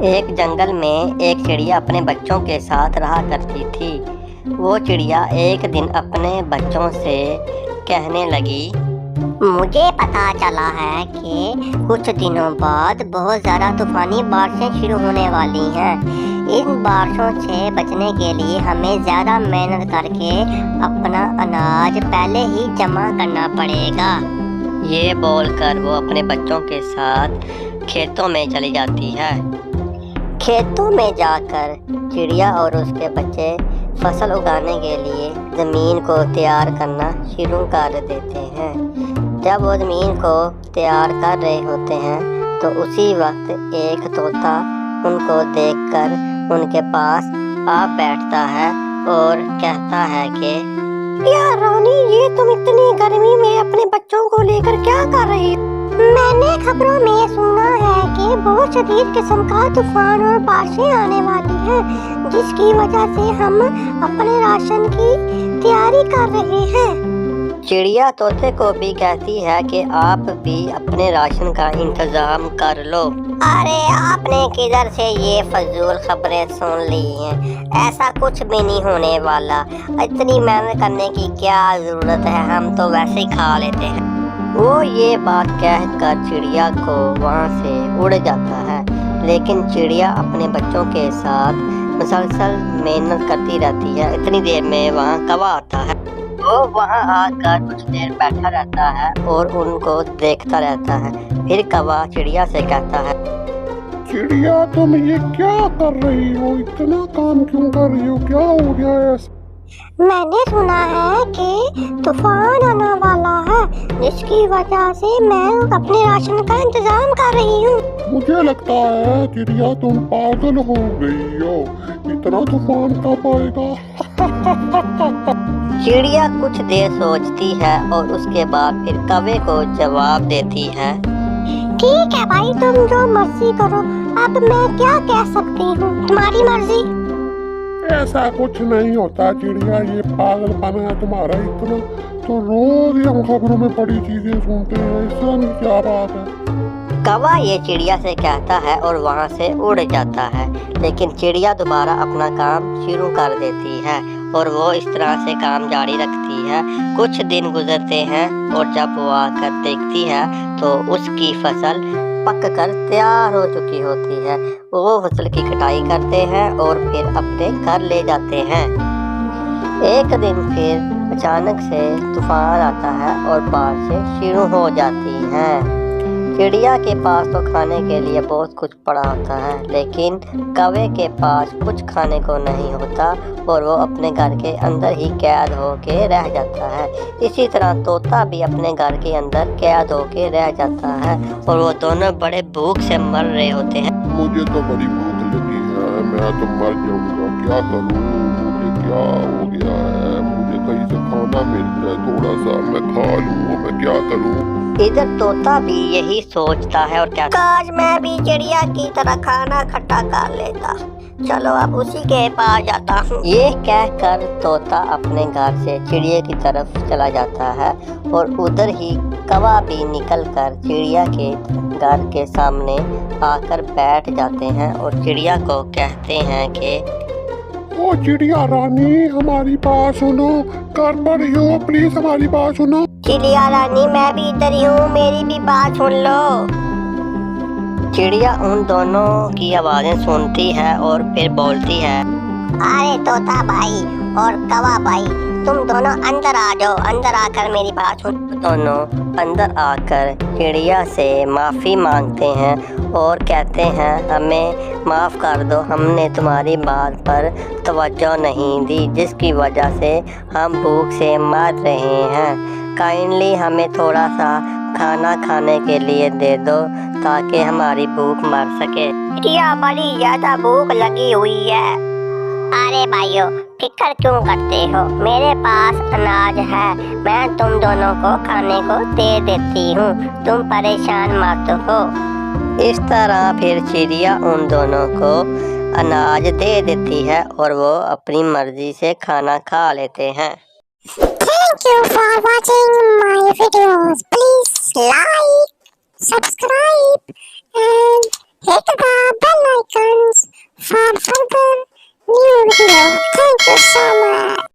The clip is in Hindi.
एक जंगल में एक चिड़िया अपने बच्चों के साथ रहा करती थी। वो चिड़िया एक दिन अपने बच्चों से कहने लगी, मुझे पता चला है कि कुछ दिनों बाद बहुत ज़्यादा तूफानी बारिशें शुरू होने वाली हैं। इन बारिशों से बचने के लिए हमें ज़्यादा मेहनत करके अपना अनाज पहले ही जमा करना पड़ेगा। ये बोलकर वो अपने बच्चों के साथ खेतों में चली जाती है। खेतों में जाकर चिड़िया और उसके बच्चे फसल उगाने के लिए ज़मीन को तैयार करना शुरू कर देते हैं। जब वो ज़मीन को तैयार कर रहे होते हैं तो उसी वक्त एक तोता उनको देखकर उनके पास आ बैठता है और कहता है कि यार रानी, ये तुम इतनी गर्मी में अपने बच्चों को लेकर क्या कर रही हो? मैंने खबरों में सुना है कि बहुत शदीद किस्म का तूफान और बारिशें आने वाली हैं, जिसकी वजह से हम अपने राशन की तैयारी कर रहे हैं। चिड़िया तोते को भी कहती है कि आप भी अपने राशन का इंतजाम कर लो। अरे आपने किधर से ये फजूल खबरें सुन ली हैं? ऐसा कुछ भी नहीं होने वाला। इतनी मेहनत करने की क्या जरूरत है, हम तो वैसे ही खा लेते हैं। वो ये बात कहकर चिड़िया को वहाँ से उड़ जाता है, लेकिन चिड़िया अपने बच्चों के साथ मुसलसल मेहनत करती रहती है। इतनी देर में वहाँ कौवा आता है। वो वहाँ आकर कुछ देर बैठा रहता है और उनको देखता रहता है। फिर कौवा चिड़िया से कहता है, चिड़िया तुम ये क्या कर रही हो? इतना काम क्यों कर रही हो? क्या हो गया है? मैंने सुना है कि तूफान आने वाला है, जिसकी वजह से मैं अपने राशन का इंतजाम कर रही हूँ। मुझे लगता है चिड़िया तुम पागल हो गई हो। इतना तूफान कब आएगा? चिड़िया कुछ देर सोचती है और उसके बाद फिर कौवे को जवाब देती है, ठीक है भाई, तुम जो मर्जी करो। अब मैं क्या कह सकती हूँ, तुम्हारी मर्जी। ऐसा कुछ नहीं होता चिड़िया, ये पागलपन है तुम्हारा। इतना तो रोज ही हम खबरों में बड़ी चीजें सुनते हैं, इसमें क्या बात है? कौवा ये चिड़िया से कहता है और वहाँ से उड़ जाता है। लेकिन चिड़िया दोबारा अपना काम शुरू कर देती है और वो इस तरह से काम जारी रखती है। कुछ दिन गुजरते हैं और जब वो आकर देखती है तो उसकी फसल पक कर तैयार हो चुकी होती है। वो फसल की कटाई करते हैं और फिर अपने घर ले जाते हैं। एक दिन फिर अचानक से तूफान आता है और बारिशें शुरू हो जाती हैं। चिड़िया के पास तो खाने के लिए बहुत कुछ पड़ा होता है, लेकिन कौवे के पास कुछ खाने को नहीं होता और वो अपने घर के अंदर ही कैद होके रह जाता है। इसी तरह तोता भी अपने घर के अंदर कैद होके रह जाता है और वो दोनों बड़े भूख से मर रहे होते हैं। मुझे तो बड़ी भूख लगी है, मैं तो मर जाऊंगा। क्या करूं? मुझे क्या हो गया है? मुझे कहीं से खाना मिल जाए, थोड़ा सा मैं खा लूं। मैं क्या करूं? इधर तोता भी यही सोचता है और क्या, काश मैं भी चिड़िया की तरह खाना इकट्ठा कर लेता। चलो अब उसी के पास जाता हूँ। ये कहकर तोता अपने घर से चिड़िया की तरफ चला जाता है और उधर ही कौवा भी निकलकर चिड़िया के घर के सामने आकर बैठ जाते हैं और चिड़िया को कहते हैं कि ओ चिड़िया रानी, हमारी बात सुनो। कर पर ही हो, प्लीज हमारी बात सुनो। चिड़िया रानी, मैं भी इधर ही हूँ, मेरी भी बात सुन लो। चिड़िया उन दोनों की आवाजें सुनती है और फिर बोलती है, अरे तोता भाई और कौवा भाई, तुम दोनों अंदर आ जाओ। अंदर आकर मेरी बात सुन। दोनों अंदर आकर चिड़िया से माफ़ी मांगते हैं और कहते हैं, हमें माफ़ कर दो, हमने तुम्हारी बात पर तवज्जो नहीं दी, जिसकी वजह से हम भूख से मर रहे हैं। काइंडली हमें थोड़ा सा खाना खाने के लिए दे दो ताकि हमारी भूख मर सके। चिड़िया, बड़ी ज्यादा भूख लगी हुई है। अरे भाइयों, फिक्र क्यों करते हो? मेरे पास अनाज है, मैं तुम दोनों को खाने को दे देती हूँ। तुम परेशान मत हो। इस तरह फिर चिड़िया उन दोनों को अनाज दे देती है और वो अपनी मर्जी से खाना खा लेते हैं। Thank you for watching my videos. Please like, subscribe and hit the bell icon. Video. Thank you so much.